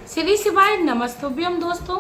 श्री शिवाय नमस्तुभ्यम। दोस्तों,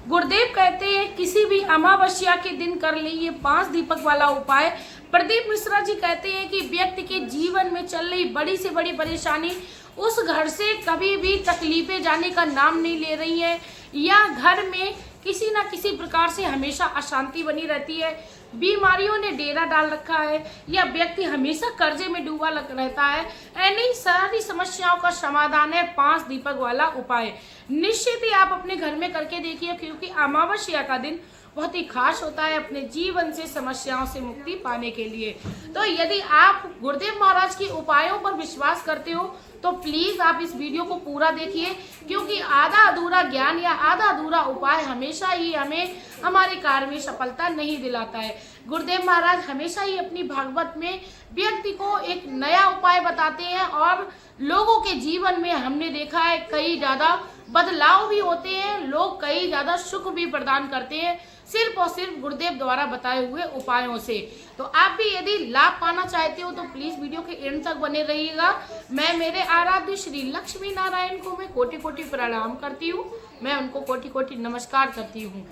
गुरुदेव कहते हैं किसी भी अमावस्या के दिन कर ले ये 5 दीपक वाला उपाय। प्रदीप मिश्रा जी कहते हैं कि व्यक्ति के जीवन में चल रही बड़ी से बड़ी परेशानी उस घर से कभी भी तकलीफें जाने का नाम नहीं ले रही है, या घर में किसी न किसी प्रकार से हमेशा अशांति बनी रहती है, बीमारियों ने डेरा डाल रखा है, या व्यक्ति हमेशा कर्जे में डूबा रहता है। ऐसी सारी समस्याओं का समाधान है 5 दीपक वाला उपाय। निश्चित ही आप अपने घर में करके देखिए, क्योंकि अमावस्या का दिन बहुत ही खास होता है अपने जीवन से समस्याओं से मुक्ति पाने के लिए। तो यदि आप गुरुदेव महाराज के उपायों पर विश्वास करते हो तो प्लीज आप इस वीडियो को पूरा देखिए, क्योंकि आधा अधूरा ज्ञान या आधा अधूरा उपाय हमेशा ही हमें हमारे कार्य में सफलता नहीं दिलाता है। गुरुदेव महाराज हमेशा ही अपनी भागवत में व्यक्ति को एक नया उपाय बताते हैं, और लोगों के जीवन में हमने देखा है कई ज्यादा बदलाव भी होते हैं, लोग कई ज्यादा सुख भी प्रदान करते हैं सिर्फ और सिर्फ गुरुदेव द्वारा बताए हुए उपायों से। तो आप भी यदि लाभ पाना चाहते हो तो प्लीज वीडियो के एंड तक बने रहिएगा। मैं मेरे आराध्य श्री लक्ष्मी नारायण को मैं कोटि कोटि प्रणाम करती हूँ, मैं उनको कोटि कोटि नमस्कार करती हूँ।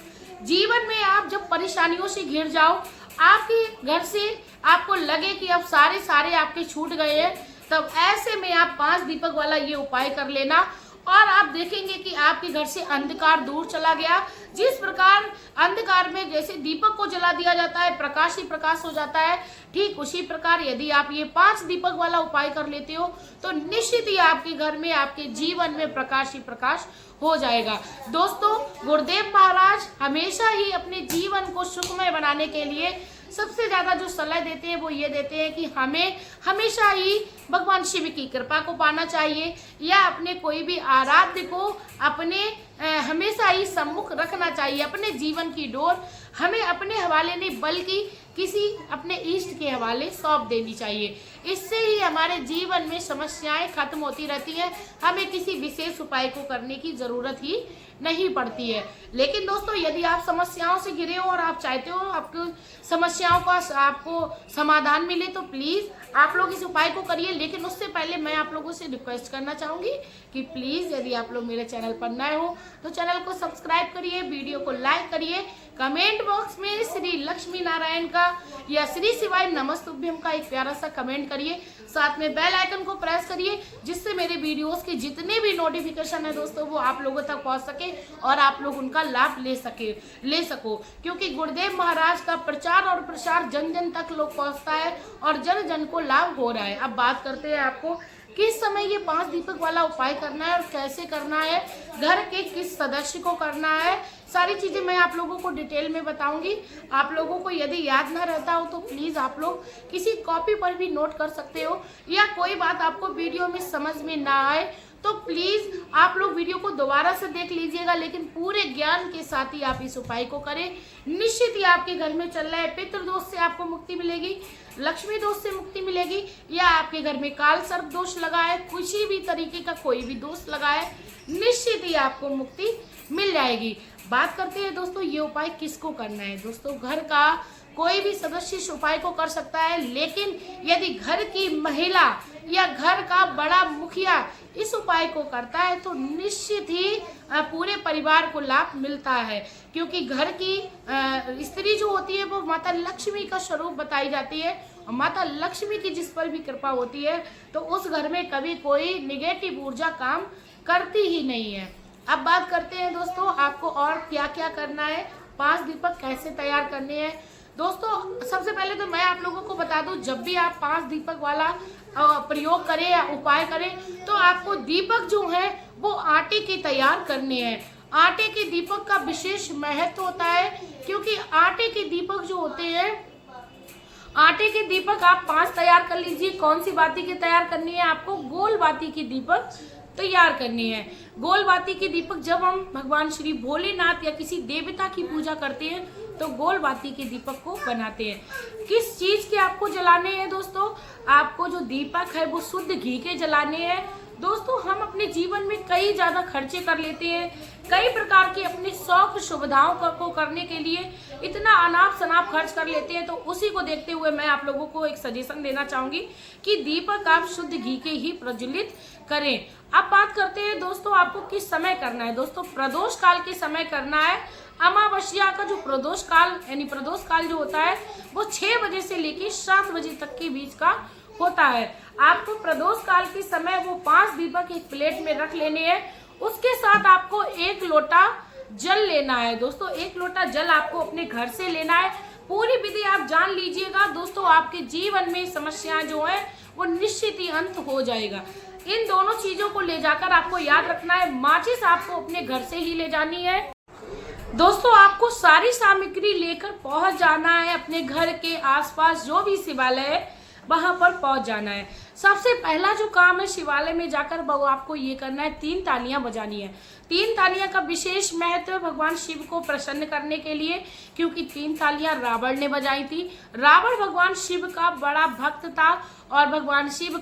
जीवन में आप जब परेशानियों से घिर जाओ, आपके घर से आपको लगे कि अब सारे आपके छूट गए हैं, तब ऐसे में आप 5 दीपक वाला ये उपाय कर लेना, और आप देखेंगे कि आपके घर से अंधकार दूर चला गया। जिस प्रकार अंधकार में जैसे दीपक को जला दिया जाता है, प्रकाश ही प्रकाश हो जाता है, ठीक उसी प्रकार यदि आप ये 5 दीपक वाला उपाय कर लेते हो तो निश्चित ही आपके घर में, आपके जीवन में प्रकाश ही प्रकाश हो जाएगा। दोस्तों, गुरुदेव महाराज हमेशा ही अपने जीवन को सुखमय बनाने के लिए सबसे ज्यादा जो सलाह देते हैं वो ये देते हैं कि हमें हमेशा ही भगवान शिव की कृपा को पाना चाहिए, या अपने कोई भी आराध्य को अपने हमेशा ही सम्मुख रखना चाहिए। अपने जीवन की डोर हमें अपने हवाले नहीं बल्कि किसी अपने इष्ट के हवाले सौंप देनी चाहिए। इससे ही हमारे जीवन में समस्याएं खत्म होती रहती हैं, हमें किसी विशेष उपाय को करने की जरूरत ही नहीं पड़ती है। लेकिन दोस्तों, यदि आप समस्याओं से घिरे हो और आप चाहते हो आपको समस्याओं का आपको समाधान मिले तो प्लीज आप लोग इस उपाय को करिए। लेकिन उससे पहले मैं आप लोगों से रिक्वेस्ट करना चाहूंगी कि प्लीज यदि आप लोग मेरे चैनल पर नए हो तो चैनल को सब्सक्राइब करिए, वीडियो को लाइक करिए, कमेंट बॉक्स में श्री लक्ष्मी नारायण का या श्री शिवाय नमस्तुभ्यम का एक प्यारा सा कमेंट करिए, साथ में बेल आइकन को प्रेस करिए, जिससे मेरे वीडियोस के जितने भी नोटिफिकेशन है दोस्तों वो आप लोगों तक पहुंच सके और आप लोग उनका लाभ ले सको। क्योंकि गुरुदेव महाराज का प्रचार और प्रसार जन जन तक लोग पहुंचता है और जन जन को लाभ हो रहा है। अब बात करते हैं आपको किस समय ये 5 दीपक वाला उपाय करना है और कैसे करना है, घर के किस सदस्य को करना है, सारी चीजें मैं आप लोगों को डिटेल में बताऊंगी। आप लोगों को यदि याद ना रहता हो तो प्लीज आप लोग किसी कॉपी पर भी नोट कर सकते हो, या कोई बात आपको वीडियो में समझ में ना आए तो प्लीज आप लोग वीडियो को दोबारा से देख लीजिएगा, लेकिन पूरे ज्ञान के साथ ही आप इस उपाय को करें। निश्चित ही आपके घर में चल रहा है पितृ दोष से आपको मुक्ति मिलेगी, लक्ष्मी दोष से मुक्ति मिलेगी, या आपके घर में काल सर्प दोष लगा है, किसी भी तरीके का कोई भी दोष लगा है, निश्चित ही आपको मुक्ति मिल जाएगी। बात करते हैं दोस्तों ये उपाय किसको करना है। दोस्तों, घर का कोई भी सदस्य इस उपाय को कर सकता है, लेकिन यदि घर की महिला या घर का बड़ा मुखिया इस उपाय को करता है तो निश्चित ही पूरे परिवार को लाभ मिलता है। क्योंकि घर की स्त्री जो होती है वो माता लक्ष्मी का स्वरूप बताई जाती है, और माता लक्ष्मी की जिस पर भी कृपा होती है तो उस घर में कभी कोई निगेटिव ऊर्जा काम करती ही नहीं है। अब बात करते हैं दोस्तों आपको और क्या क्या करना है, 5 दीपक कैसे तैयार करने हैं। दोस्तों, सबसे पहले तो मैं आप लोगों को बता दूं, जब भी आप 5 दीपक वाला प्रयोग करें या उपाय करें तो आपको दीपक जो है वो आटे के तैयार करने हैं। आटे के दीपक का विशेष महत्व होता है, क्योंकि आटे के दीपक जो होते हैं, आटे के दीपक आप 5 तैयार कर लीजिए। कौन सी बाती की तैयार करनी है, आपको गोल बाती की दीपक तैयार करनी है। गोल बाती के दीपक जब हम भगवान श्री भोलेनाथ या किसी देवता की पूजा करते हैं तो गोल बाती के दीपक को बनाते हैं। किस चीज के आपको जलाने हैं दोस्तों, आपको जो दीपक है वो शुद्ध घी के जलाने हैं। दोस्तों, हम अपने जीवन में कई ज्यादा खर्चे कर लेते हैं, कई प्रकार की अपनी शौक सुविधाओं को करने के लिए इतना अनाप शनाप खर्च कर लेते हैं। तो उसी को देखते हुए मैं आप लोगों को एक सजेशन देना चाहूंगी कि दीपक आप शुद्ध घी के ही प्रज्वलित करें। अब बात करते हैं दोस्तों आपको किस समय करना है। दोस्तों प्रदोष काल के समय करना है। अमावस्या का जो प्रदोष काल यानी प्रदोष काल जो होता है वो 6 बजे से लेकर 7 बजे तक के बीच का होता है। आपको प्रदोष काल के समय वो 5 दीपक एक प्लेट में रख लेने हैं। उसके साथ आपको 1 लोटा जल लेना है। दोस्तों 1 लोटा जल आपको अपने घर से लेना है। पूरी विधि आप जान लीजिएगा दोस्तों, आपके जीवन में समस्याएं जो है वो निश्चित ही अंत हो जाएगा। इन दोनों चीजों को ले जाकर आपको याद रखना है। माचिस आपको अपने घर से ही ले जानी है। दोस्तों आपको सारी सामग्री लेकर पहुंच जाना है। अपने घर के आसपास जो भी शिवालय है वहां पर पहुंच जाना है। सबसे पहला जो काम है शिवालय में जाकर वो आपको ये करना है, 3 तालियां बजानी है। 3 तालियां का विशेष महत्व है भगवान शिव को प्रसन्न करने के लिए, क्योंकि 3 तालियां रावण ने बजाई थी। रावण भगवान शिव का बड़ा भक्त था और भगवान शिव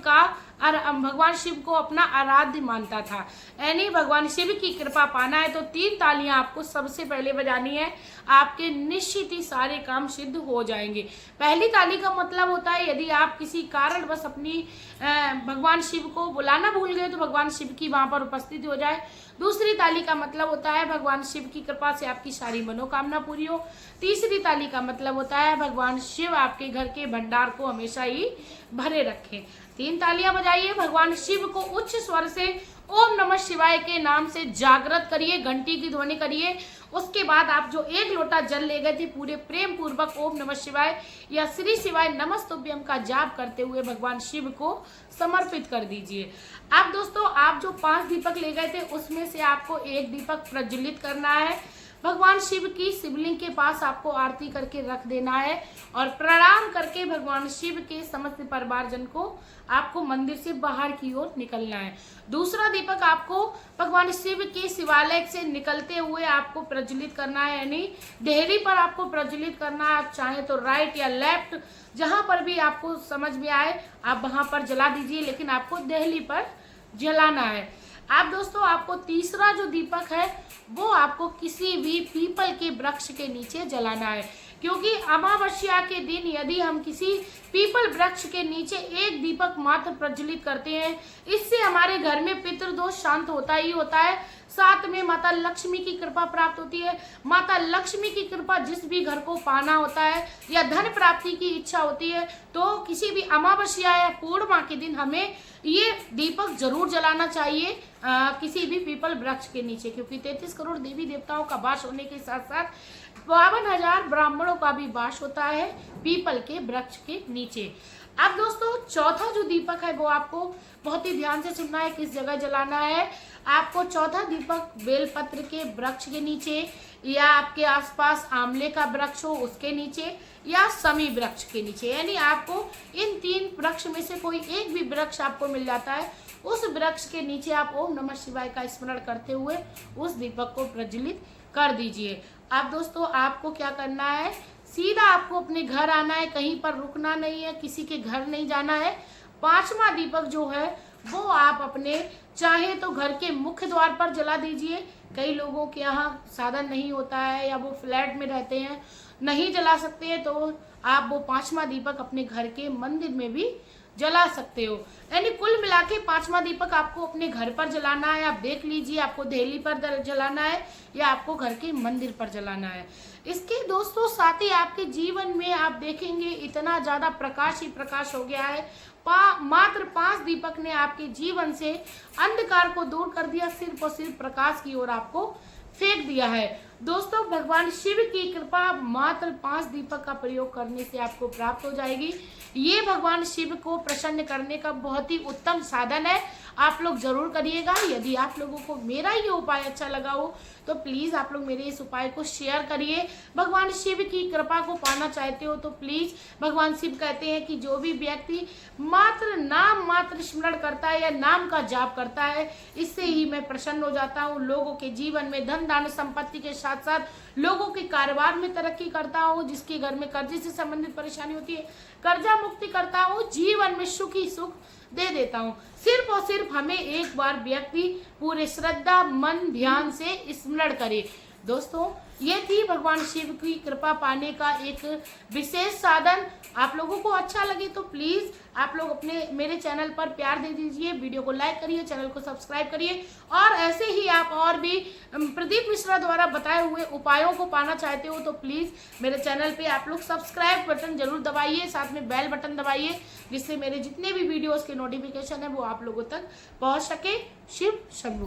को अपना आराध्य मानता था। यानी भगवान शिव की कृपा पाना है तो 3 तालियां आपको सबसे पहले बजानी है। आपके निश्चित ही सारे काम सिद्ध हो जाएंगे। पहली ताली का मतलब होता है यदि आप किसी कारण बस अपनी भगवान शिव को बुलाना भूल गए तो भगवान शिव की वहां पर उपस्थिति हो जाए। दूसरी ताली का मतलब होता है भगवान शिव की कृपा से आपकी सारी मनोकामना पूरी हो। तीसरी ताली का मतलब होता है भगवान शिव आपके घर के भंडार को हमेशा ही भरे रखें। 3 तालियां बजाइए। भगवान शिव को उच्च स्वर से ओम नमः शिवाय के नाम से जागृत करिए, घंटी की ध्वनि करिए। उसके बाद आप जो 1 लोटा जल ले गए थे पूरे प्रेम पूर्वक ओम नमः शिवाय या श्री शिवाय नमस्तुभ्यम का जाप करते हुए भगवान शिव को समर्पित कर दीजिए। अब दोस्तों आप जो 5 दीपक ले गए थे उसमें से आपको 1 दीपक प्रज्वलित करना है। भगवान शिव की शिवलिंग के पास आपको आरती करके रख देना है और प्रणाम करके भगवान शिव के समस्त परिवारजन को आपको मंदिर से बाहर की ओर निकलना है। दूसरा दीपक आपको भगवान शिव के शिवालय से निकलते हुए आपको प्रज्वलित करना है, यानी देहरी पर आपको प्रज्वलित करना है। आप चाहे तो राइट या लेफ्ट जहां पर भी आपको समझ में आए आप वहां पर जला दीजिए, लेकिन आपको देहली पर जलाना है। आप दोस्तों आपको तीसरा जो दीपक है वो आपको किसी भी पीपल के वृक्ष के नीचे जलाना है, क्योंकि अमावस्या के दिन यदि हम किसी पीपल वृक्ष के नीचे 1 दीपक मात्र प्रज्वलित करते हैं इससे हमारे घर में पितृदोष शांत होता ही होता है। साथ में माता लक्ष्मी की कृपा प्राप्त होती है। माता लक्ष्मी की कृपा जिस भी घर को पाना होता है या धन प्राप्ति की इच्छा होती है तो किसी भी अमावस्या या पूर्णिमा के दिन हमें ये दीपक जरूर जलाना चाहिए किसी भी पीपल वृक्ष के नीचे, क्योंकि 33 करोड़ देवी देवताओं का वास होने के साथ साथ 52,000 ब्राह्मणों का भी वास होता है पीपल के वृक्ष के नीचे। अब दोस्तों चौथा जो दीपक है वो आपको बहुत ही ध्यान से सुनना है किस जगह जलाना है। आपको चौथा दीपक बेलपत्र के वृक्ष के नीचे या आपके आसपास आंवले का वृक्ष हो उसके नीचे या समी वृक्ष के नीचे, यानी आपको इन 3 वृक्ष में से कोई एक भी वृक्ष आपको मिल जाता है उस वृक्ष के नीचे आप ओम नमः शिवाय का स्मरण करते हुए उस दीपक को प्रज्वलित कर दीजिए। अब दोस्तों आपको क्या करना है, सीधा आपको अपने घर आना है, कहीं पर रुकना नहीं है, किसी के घर नहीं जाना है। 5वां दीपक जो है वो आप अपने चाहे तो घर के मुख्य द्वार पर जला दीजिए। कई लोगों के यहाँ साधन नहीं होता है या वो फ्लैट में रहते हैं नहीं जला सकते हैं तो आप वो 5वां दीपक अपने घर के मंदिर में भी जला सकते हो। यानी कुल मिला के 5वां दीपक आपको अपने घर पर जलाना है। आप देख लीजिए आपको देहली पर जलाना है या आपको घर के मंदिर पर जलाना है। इसके दोस्तों साथ ही आपके जीवन में आप देखेंगे इतना ज्यादा प्रकाश ही प्रकाश हो गया है। मात्र 5 दीपक ने आपके जीवन से अंधकार को दूर कर दिया, सिर्फ और सिर्फ प्रकाश की ओर आपको फेंक दिया है। दोस्तों भगवान शिव की कृपा मात्र 5 दीपक का प्रयोग करने से आपको प्राप्त हो जाएगी। ये भगवान शिव को प्रसन्न करने का बहुत ही उत्तम साधन है। आप लोग जरूर करिएगा। यदि आप लोगों को मेरा ये उपाय अच्छा लगा हो तो प्लीज आप लोग मेरे इस उपाय को शेयर करिए। भगवान शिव की कृपा को पाना चाहते हो तो प्लीज, भगवान शिव कहते हैं कि जो भी व्यक्ति मात्र स्मरण करता है या नाम का जाप करता है इससे ही मैं प्रसन्न हो जाता हूँ। लोगों के जीवन में धन दान संपत्ति के साथ साथ लोगों के कारोबार में तरक्की करता हूँ। जिसके घर में कर्जे से संबंधित परेशानी होती है कर्जा मुक्ति करता हूँ। जीवन में सुख ही सुख दे देता हूँ। सिर्फ और सिर्फ हमें एक बार व्यक्ति पूरे श्रद्धा मन ध्यान से स्मरण करे। दोस्तों, ये थी भगवान शिव की कृपा पाने का एक विशेष साधन। आप लोगों को अच्छा लगे तो प्लीज़ आप लोग अपने मेरे चैनल पर प्यार दे दीजिए, वीडियो को लाइक करिए, चैनल को सब्सक्राइब करिए। और ऐसे ही आप और भी प्रदीप मिश्रा द्वारा बताए हुए उपायों को पाना चाहते हो तो प्लीज़ मेरे चैनल पे आप लोग सब्सक्राइब बटन जरूर दबाइए, साथ में बेल बटन दबाइए, जिससे मेरे जितने भी वीडियोज़ के नोटिफिकेशन है वो आप लोगों तक पहुँच सके। शिव शंभू।